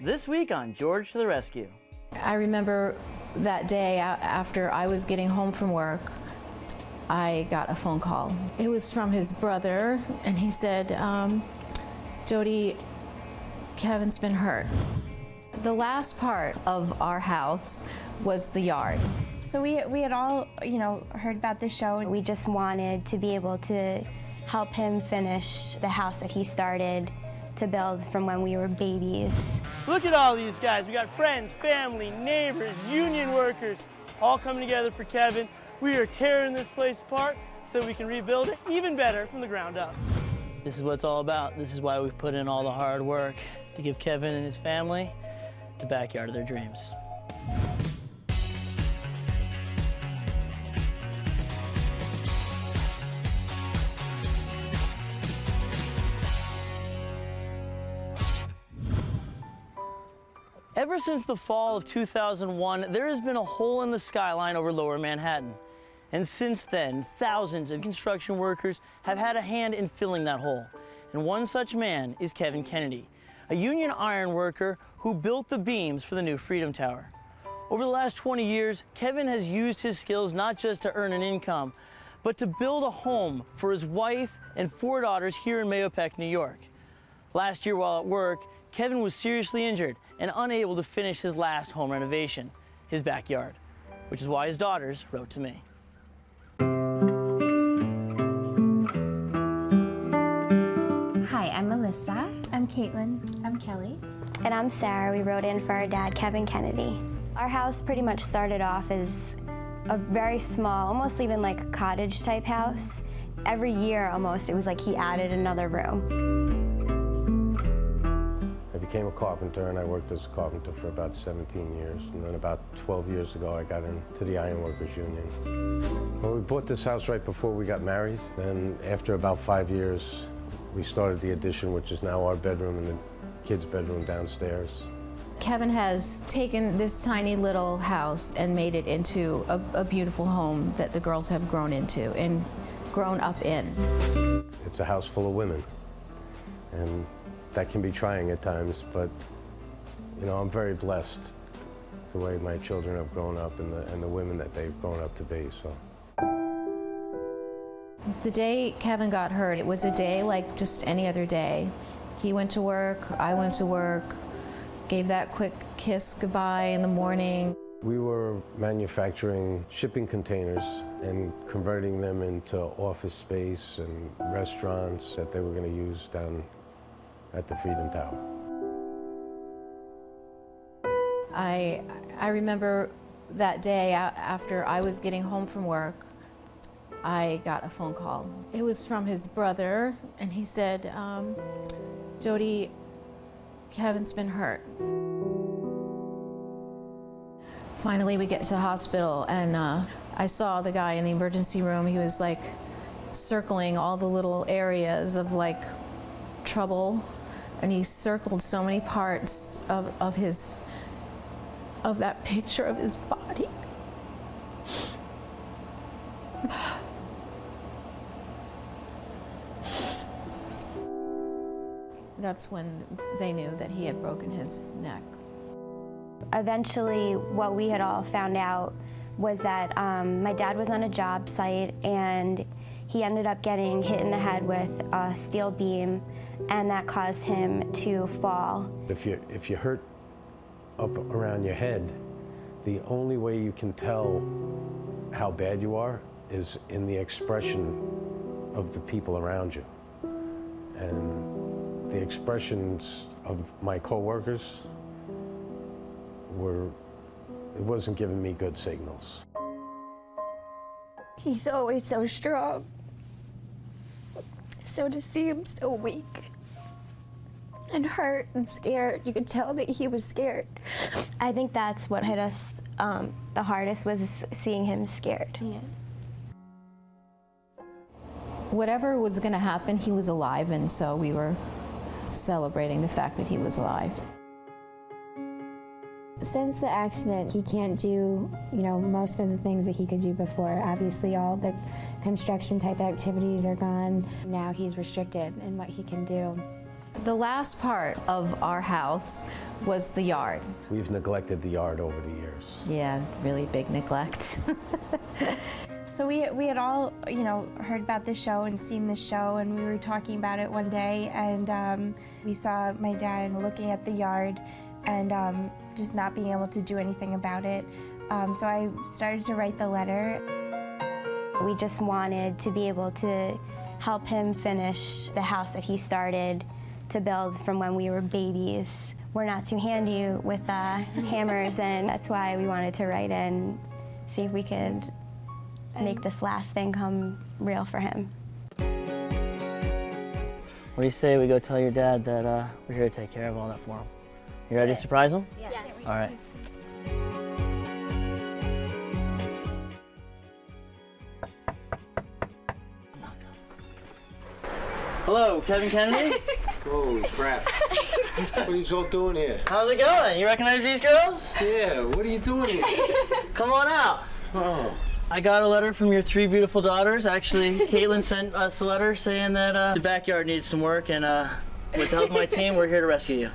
This week on George to the Rescue. I remember that day after I was getting home from work, I got a phone call. It was from his brother, and he said, Jody, Kevin's been hurt. The last part of our house was the yard. So we had all, heard about the show, and we just wanted to be able to help him finish the house that he started to build from when we were babies. Look at all these guys. We got friends, family, neighbors, union workers, all coming together for Kevin. We are tearing this place apart so we can rebuild it even better from the ground up. This is what it's all about. This is why we've put in all the hard work to give Kevin and his family the backyard of their dreams. Ever since the fall of 2001, there has been a hole in the skyline over Lower Manhattan. And since then, thousands of construction workers have had a hand in filling that hole. And one such man is Kevin Kennedy, a union iron worker who built the beams for the new Freedom Tower. Over the last 20 years, Kevin has used his skills not just to earn an income, but to build a home for his wife and 4 daughters here in Mahopac, New York. Last year while at work, Kevin was seriously injured and unable to finish his last home renovation, his backyard, which is why his daughters wrote to me. Hi, I'm Melissa. I'm Caitlin. I'm Kelly. And I'm Sarah. We wrote in for our dad, Kevin Kennedy. Our house pretty much started off as a very small, almost even like a cottage type house. Every year almost, it was like he added another room. I became a carpenter, and I worked as a carpenter for about 17 years. And then about 12 years ago, I got into the Ironworkers Union. Well, we bought this house right before we got married. Then after about 5 years, we started the addition, which is now our bedroom and the kids' bedroom downstairs. Kevin has taken this tiny little house and made it into a beautiful home that the girls have grown into and grown up in. It's a house full of women, and that can be trying at times, but I'm very blessed the way my children have grown up and the women that they've grown up to be. So. The day Kevin got hurt, it was a day like just any other day. He went to work, I went to work, gave that quick kiss goodbye in the morning. We were manufacturing shipping containers and converting them into office space and restaurants that they were going to use down at the Freedom Tower. I remember that day after I was getting home from work, I got a phone call. It was from his brother, and he said, Jody, Kevin's been hurt. Finally, we get to the hospital, and I saw the guy in the emergency room. He was like circling all the little areas of like trouble, and he circled so many parts of that picture of his body. That's when they knew that he had broken his neck. Eventually, what we had all found out was that my dad was on a job site, and he ended up getting hit in the head with a steel beam, and that caused him to fall. If you hurt up around your head, the only way you can tell how bad you are is in the expression of the people around you. And the expressions of my coworkers it wasn't giving me good signals. He's always so strong. So to see him so weak and hurt and scared, you could tell that he was scared. I think that's what hit us the hardest, was seeing him scared. Yeah. Whatever was going to happen, he was alive, and so we were celebrating the fact that he was alive. Since the accident, he can't do, most of the things that he could do before. Obviously, all the construction type activities are gone. Now he's restricted in what he can do. The last part of our house was the yard. We've neglected the yard over the years. Yeah, really big neglect. So we had all, you know, heard about the show and seen the show, and we were talking about it one day, and we saw my dad looking at the yard and just not being able to do anything about it. So I started to write the letter. We just wanted to be able to help him finish the house that he started to build from when we were babies. We're not too handy with hammers, and that's why we wanted to write in, see if we could make this last thing come real for him. What do you say we go tell your dad that we're here to take care of all that for him? You ready to surprise him? Yeah. All right. Hello, Kevin Kennedy. Holy crap. What are you all doing here? How's it going? You recognize these girls? Yeah, what are you doing here? Come on out. Oh. I got a letter from your 3 beautiful daughters. Actually, Caitlin sent us a letter saying that the backyard needs some work, and with the help of my team, we're here to rescue you.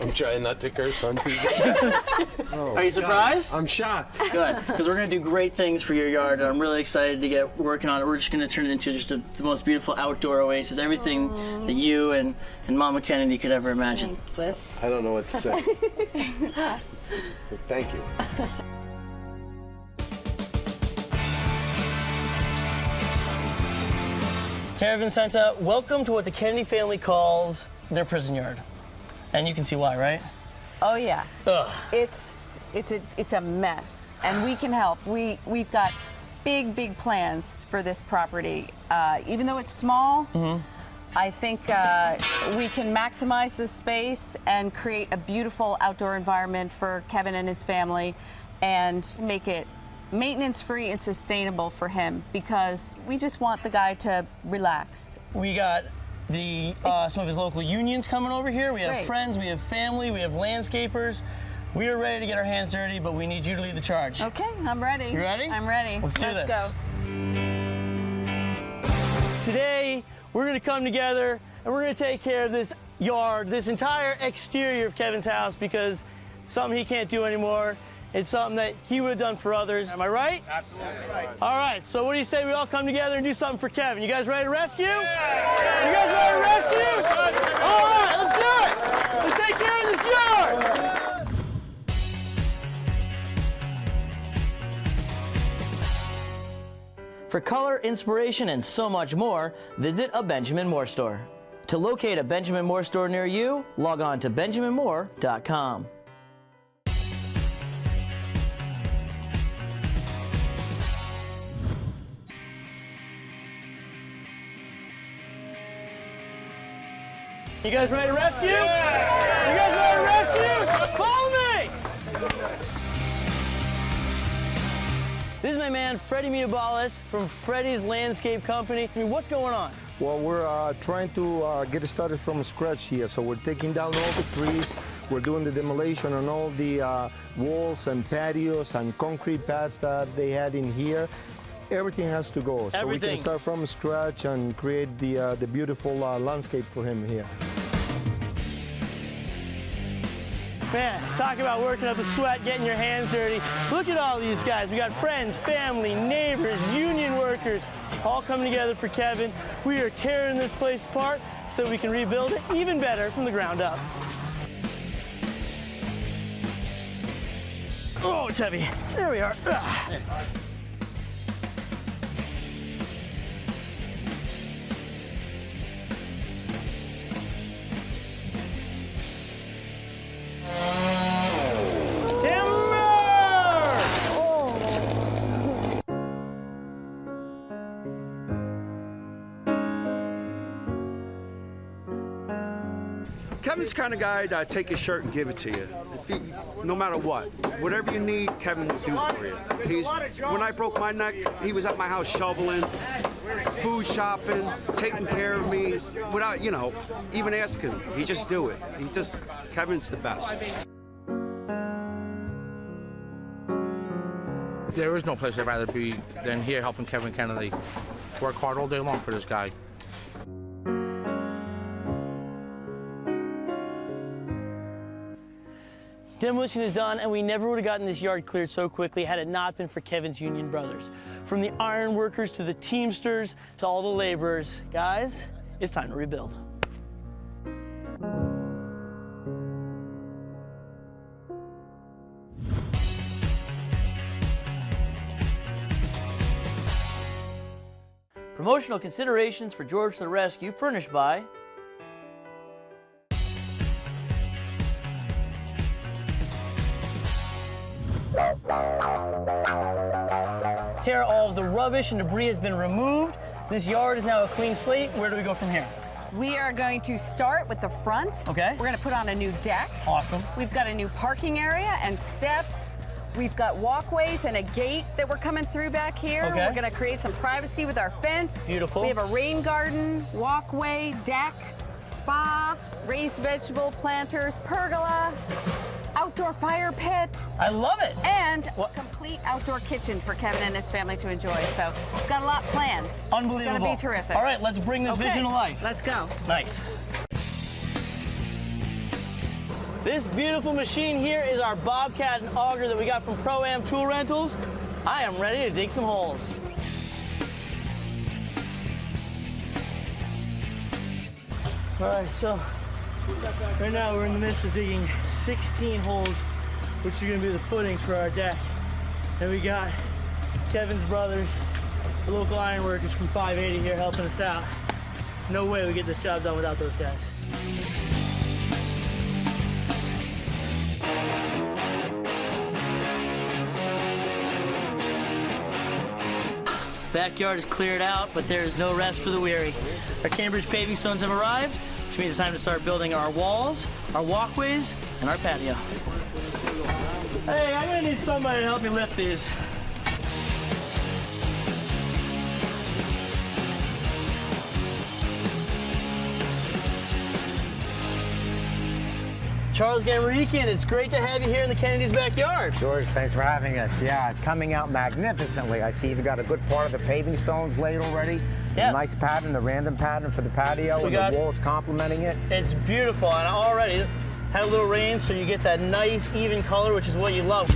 I'm trying not to curse on TV. Are you surprised? I'm shocked. Good, because we're going to do great things for your yard, and I'm really excited to get working on it. We're just going to turn it into just the most beautiful outdoor oasis, everything that you and Mama Kennedy could ever imagine. I don't know what to say. Thank you. Tara Vincenta, welcome to what the Kennedy family calls their prison yard. And you can see why, right? Oh yeah. Ugh. It's a mess, and we can help. We've got big plans for this property. Even though it's small, I think we can maximize the space and create a beautiful outdoor environment for Kevin and his family, and make it maintenance-free and sustainable for him, because we just want the guy to relax. We got some of his local unions coming over here. We have Great. friends, we have family, we have landscapers. We are ready to get our hands dirty, but we need you to lead the charge. Okay, I'm ready. You ready? I'm ready. Let's do this. Go. Today, we're going to come together and we're going to take care of this yard, this entire exterior of Kevin's house, because it's something he can't do anymore. It's something that he would have done for others. Am I right? Absolutely right. All right, so what do you say we all come together and do something for Kevin? You guys ready to rescue? Yeah. You guys ready to rescue? All right, let's do it. Let's take care of this yard. For color, inspiration, and so much more, visit a Benjamin Moore store. To locate a Benjamin Moore store near you, log on to benjaminmoore.com. You guys ready to rescue? Yeah. You guys ready to rescue? Follow me! This is my man, Freddie Mutabalis from Freddie's Landscape Company. I mean, what's going on? Well, we're trying to get started from scratch here. So we're taking down all the trees. We're doing the demolition on all the walls and patios and concrete pads that they had in here. Everything has to go. So we can start from scratch and create the beautiful landscape for him here. Man, talk about working up a sweat, getting your hands dirty. Look at all these guys. We got friends, family, neighbors, union workers, all coming together for Kevin. We are tearing this place apart so we can rebuild it even better from the ground up. Oh, it's heavy. There we are. Ugh. Kevin's the kind of guy that take his shirt and give it to you. No matter what. Whatever you need, Kevin will do for you. When I broke my neck, he was at my house shoveling, food shopping, taking care of me, without, even asking. He just do it. Kevin's the best. There is no place I'd rather be than here helping Kevin Kennedy. Work hard all day long for this guy. Demolition is done, and we never would have gotten this yard cleared so quickly had it not been for Kevin's union brothers. From the iron workers to the teamsters to all the laborers. Guys, it's time to rebuild. Promotional considerations for George to the Rescue, furnished by Tara, all of the rubbish and debris has been removed. This yard is now a clean slate. Where do we go from here? We are going to start with the front. Okay. We're going to put on a new deck. Awesome. We've got a new parking area and steps. We've got walkways and a gate that we're coming through back here. Okay. We're going to create some privacy with our fence. Beautiful. We have a rain garden, walkway, deck, spa, raised vegetable planters, pergola, outdoor fire pit. I love it. And a complete outdoor kitchen for Kevin and his family to enjoy. So we've got a lot planned. Unbelievable. It's going to be terrific. All right, let's bring this vision to life. Let's go. Nice. This beautiful machine here is our Bobcat and auger that we got from Pro-Am Tool Rentals. I am ready to dig some holes. All right, so right now we're in the midst of digging 16 holes, which are gonna be the footings for our deck. And we got Kevin's brothers, the local ironworkers from 580 here helping us out. No way we get this job done without those guys. Backyard is cleared out, but there is no rest for the weary. Our Cambridge paving stones have arrived, which means it's time to start building our walls, our walkways, and our patio. Hey, I'm gonna need somebody to help me lift these. Charles Gamerikian, it's great to have you here in the Kennedy's backyard. George, thanks for having us. Yeah, coming out magnificently. I see you've got a good part of the paving stones laid already. Yeah. A nice pattern, the random pattern for the patio, and the walls complementing it. It's beautiful, and already had a little rain, so you get that nice, even color, which is what you love.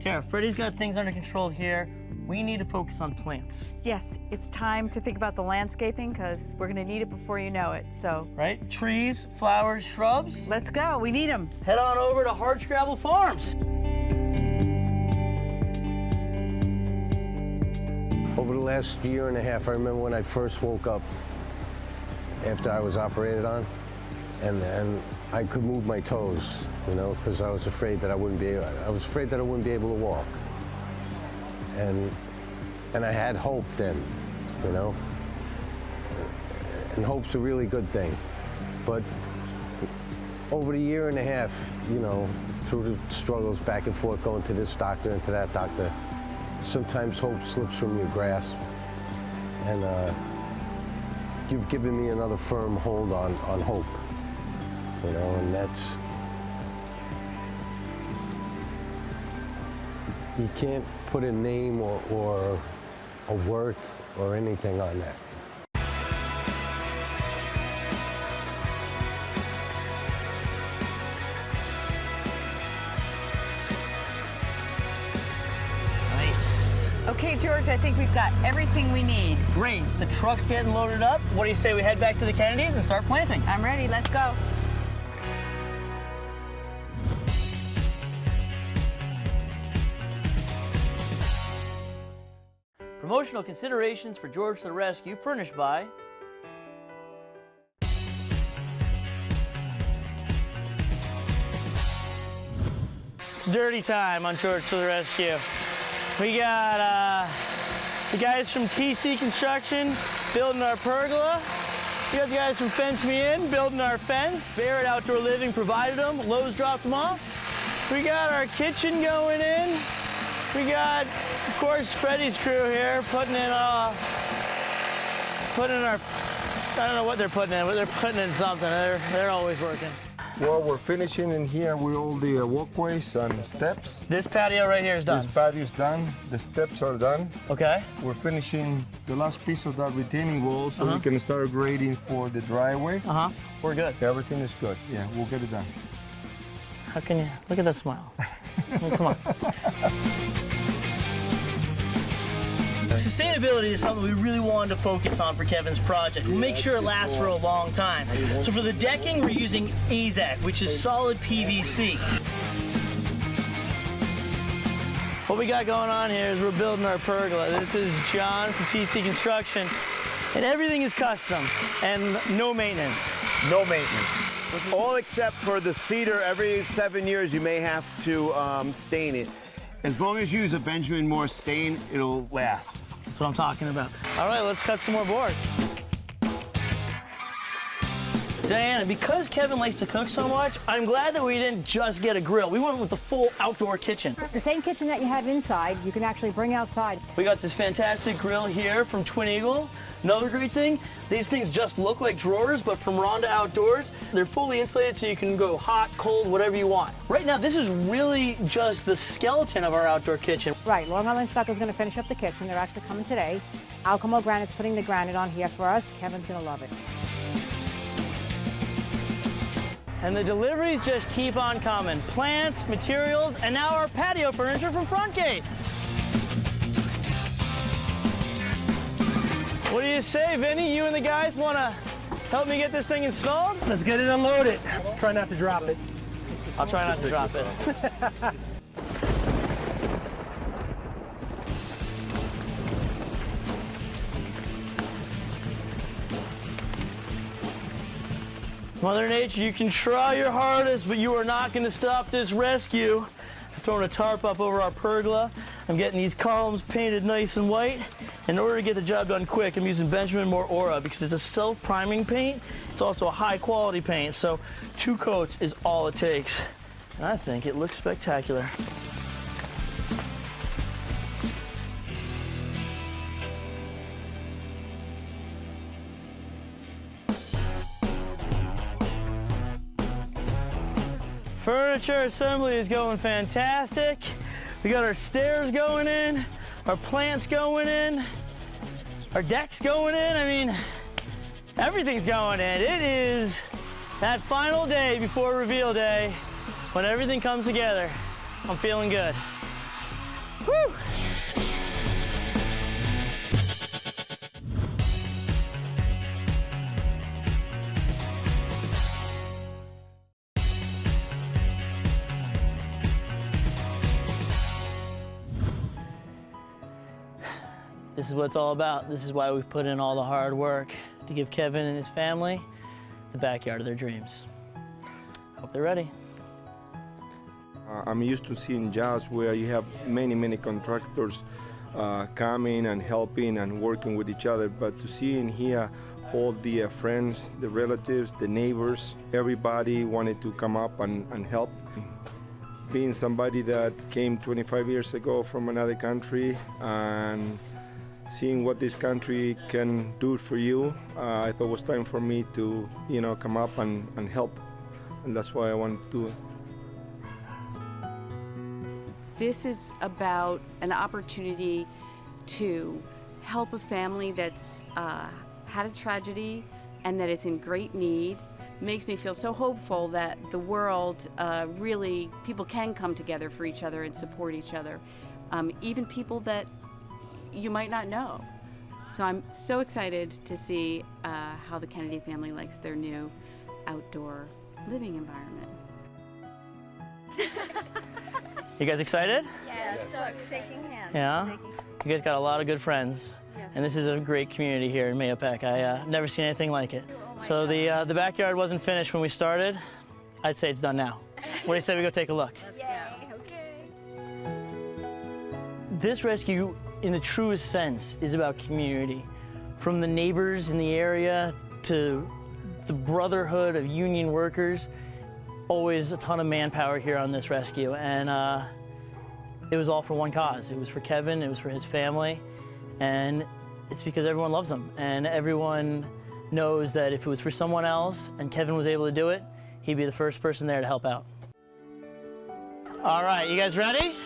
Tara, Freddie's got things under control here. We need to focus on plants. Yes, it's time to think about the landscaping because we're going to need it before you know it. So, right? Trees, flowers, shrubs. Let's go. We need them. Head on over to Hardscrabble Farms. Over the last year and a half, I remember when I first woke up after I was operated on, and I could move my toes, you know, because I was afraid that I wouldn't be able to walk. And I had hope then, you know, and hope's a really good thing. But over the year and a half, you know, through the struggles back and forth, going to this doctor and to that doctor, sometimes hope slips from your grasp. And you've given me another firm hold on hope, you know, and that's, you can't put a name or a worth or anything on that. Nice. Okay, George, I think we've got everything we need. Great. The truck's getting loaded up. What do you say we head back to the Kennedys and start planting? I'm ready. Let's go. Promotional considerations for George to the Rescue, furnished by It's dirty time on George to the Rescue. We got the guys from TC Construction building our pergola. We got the guys from Fence Me In building our fence. Barrett Outdoor Living provided them. Lowe's dropped them off. We got our kitchen going in. We got, of course, Freddie's crew here putting in our, I don't know what they're putting in, but they're putting in something. They're always working. Well, we're finishing in here with all the walkways and steps. This patio right here is done. This patio's done. The steps are done. Okay. We're finishing the last piece of that retaining wall so we can start grading for the driveway. We're good. Everything is good. Yeah, we'll get it done. How can you look at that smile? Come on. Sustainability is something we really wanted to focus on for Kevin's project. We'll make sure it lasts for a long time. So for the decking, we're using AZEK, which is solid PVC. What we got going on here is we're building our pergola. This is John from TC Construction, and everything is custom and no maintenance. No maintenance. All except for the cedar, every 7 years you may have to stain it. As long as you use a Benjamin Moore stain, it'll last. That's what I'm talking about. All right, let's cut some more board. Diana, because Kevin likes to cook so much, I'm glad that we didn't just get a grill. We went with the full outdoor kitchen. The same kitchen that you have inside, you can actually bring outside. We got this fantastic grill here from Twin Eagle. Another great thing, these things just look like drawers, but from Ronda Outdoors, they're fully insulated so you can go hot, cold, whatever you want. Right now, this is really just the skeleton of our outdoor kitchen. Right, Long Island Stucco is going to finish up the kitchen. They're actually coming today. Alcamo Granite's putting the granite on here for us. Kevin's going to love it. And the deliveries just keep on coming. Plants, materials, and now our patio furniture from Frontgate. What do you say, Vinny? You and the guys want to help me get this thing installed? Let's get it unloaded. Try not to drop it. I'll try not to drop it. Mother Nature, you can try your hardest, but you are not going to stop this rescue. I'm throwing a tarp up over our pergola. I'm getting these columns painted nice and white. In order to get the job done quick, I'm using Benjamin Moore Aura because it's a self-priming paint. It's also a high-quality paint, so 2 coats is all it takes. And I think it looks spectacular. Furniture assembly is going fantastic. We got our stairs going in, our plants going in, our deck's going in. I mean, everything's going in. It is that final day before reveal day when everything comes together. I'm feeling good. Whew. This is what it's all about. This is why we've put in all the hard work to give Kevin and his family the backyard of their dreams. Hope they're ready. I'm used to seeing jobs where you have many contractors coming and helping and working with each other, but to see in here all the friends, the relatives, the neighbors, everybody wanted to come up and help. Being somebody that came 25 years ago from another country and seeing what this country can do for you, I thought it was time for me to, come up and help, and that's why I wanted to do it. This is about an opportunity to help a family that's had a tragedy and that is in great need. Makes me feel so hopeful that the world really, people can come together for each other and support each other, even people that you might not know. So I'm so excited to see how the Kennedy family likes their new outdoor living environment. You guys excited? Yes, so shaking hands. Yeah? You guys got a lot of good friends. Yes. And this is a great community here in Mahopac. I never seen anything like it. So the backyard wasn't finished when we started. I'd say it's done now. What do you say we go take a look? Let's go. Okay. This rescue, in the truest sense, is about community. From the neighbors in the area to the brotherhood of union workers, always a ton of manpower here on this rescue. And it was all for one cause. It was for Kevin, it was for his family, and it's because everyone loves him. And everyone knows that if it was for someone else and Kevin was able to do it, he'd be the first person there to help out. All right, you guys ready?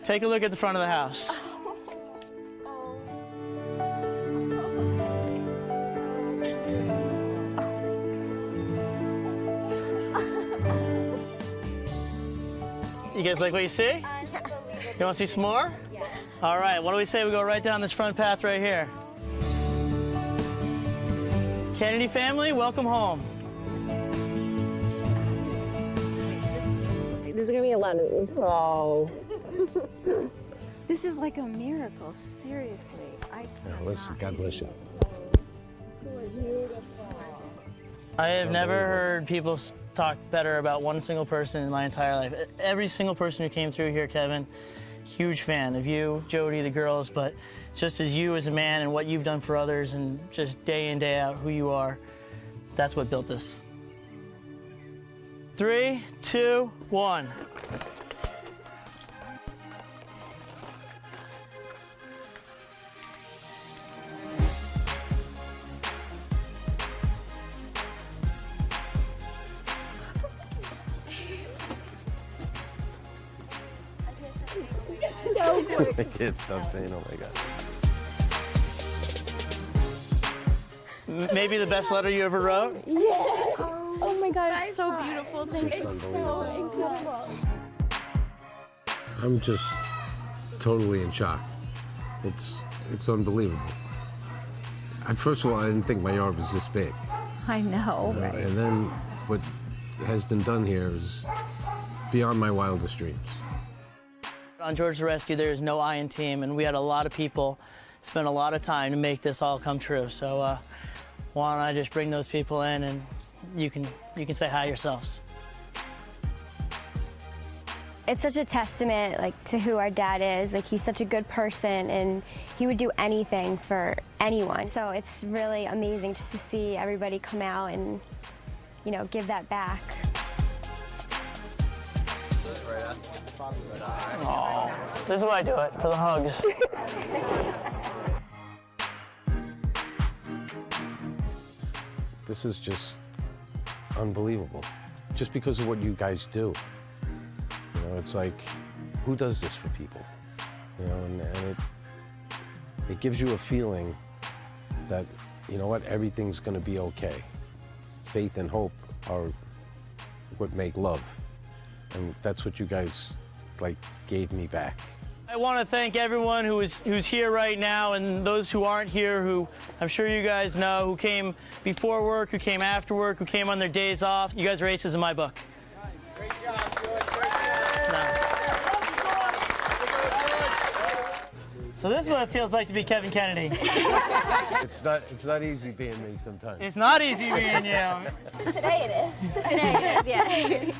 Take a look at the front of the house. You guys like what you see? You want to see some more? Yeah. All right, what do we say we go right down this front path right here? Kennedy family, welcome home. This is gonna be a lot of, oh. This is like a miracle, seriously. Listen, God bless you. I have never heard people talk better about one single person in my entire life. Every single person who came through here, Kevin, huge fan of you, Jody, the girls, but just as you as a man and what you've done for others and just day in, day out, who you are, that's what built this. 3, 2, 1. So quick. I can't stop saying, oh my God. Maybe the best letter you ever wrote? Yeah. Oh my God, it's so beautiful. Thank you. It's So incredible. I'm just totally in shock. It's unbelievable. First of all, I didn't think my yard was this big. I know, right? And then what has been done here is beyond my wildest dreams. On George the Rescue, there is no I in team, and we had a lot of people spend a lot of time to make this all come true. So why don't I just bring those people in, and you can say hi yourselves. It's such a testament, like, to who our dad is. Like, he's such a good person, and he would do anything for anyone. So it's really amazing just to see everybody come out and, you know, give that back. Oh, this is why I do it, for the hugs. This is just unbelievable, just because of what you guys do. You know, it's like, who does this for people? You know, and it gives you a feeling that, you know what, everything's gonna be okay. Faith and hope are what make love. And that's what you guys, like, gave me back. I want to thank everyone who's here right now, and those who aren't here, who I'm sure you guys know, who came before work, who came after work, who came on their days off. You guys are aces in my book. Great job, George. So this is what it feels like to be Kevin Kennedy. It's not easy being me sometimes. It's not easy being you. Today it is. Today it is, yeah.